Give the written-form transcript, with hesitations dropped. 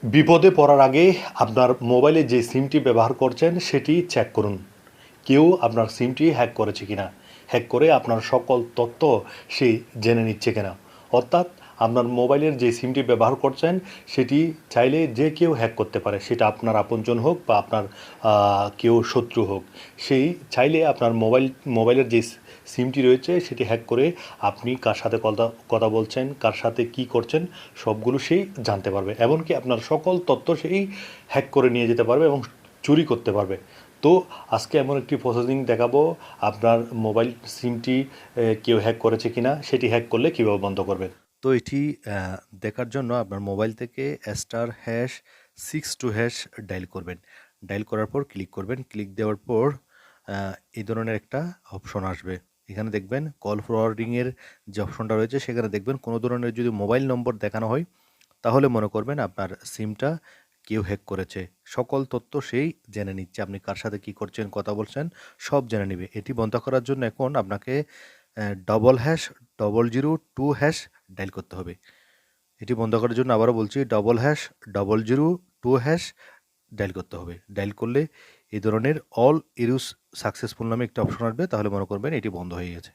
বিপদে পড়ার আগে আপনার মোবাইলে যে সিমটি ব্যবহার করছেন সেটি চেক করুন। কেউ আপনার সিমটি হ্যাক করেছে কিনা, হ্যাক করে আপনার সকল তথ্য সে জেনে নিচ্ছে কিনা। অর্থাৎ আপনার মোবাইলের যে সিমটি ব্যবহার করছেন সেটি চাইলে যে কেউ হ্যাক করতে পারে, সেটা আপনার আপনজন হোক বা আপনার কেউ শত্রু হোক। সেই চাইলে আপনার মোবাইলের যে সিমটি রয়েছে সেটি হ্যাক করে আপনি কার সাথে কথা কথা বলছেন, কার সাথে কি করছেন, সবগুলো সেই জানতে পারবে। এমনকি আপনার সকল তথ্য সেই হ্যাক করে নিয়ে যেতে পারবে এবং চুরি করতে পারবে। তো আজকে এমন একটি প্রসেসিং দেখাবো, আপনার মোবাইল সিমটি কেউ হ্যাক করেছে কিনা, সেটি হ্যাক করলে কীভাবে বন্ধ করবেন। তো এটি দেখার জন্য আপনার মোবাইল থেকে *62# ডায়াল করবেন। ডায়াল করার পর ক্লিক করবেন। ক্লিক দেওয়ার পর এই ধরনের একটা অপশন আসবে। এখানে দেখবেন কল ফরওয়ার্ডিংয়ের যে অপশনটা রয়েছে সেখানে দেখবেন কোনো ধরনের যদি মোবাইল নম্বর দেখানো হয় তাহলে মনে করবেন আপনার সিমটা কেউ হ্যাক করেছে। সকল তথ্য সেই জেনে নিচ্ছে। আপনি কার সাথে কী করছেন, কথা বলছেন, সব জেনে নিবে। এটি বন্ধ করার জন্য এখন আপনাকে #0002# ডায়াল করতে হবে। এটি বন্ধ করার জন্য আবারও বলছি #0002# ডায়াল করতে হবে। ডায়াল করলে এই ধরনের অল ইউজ সাকসেসফুল নামে একটা অপশন আসবে, তাহলে মনে করবেন এটি বন্ধ হয়ে গেছে।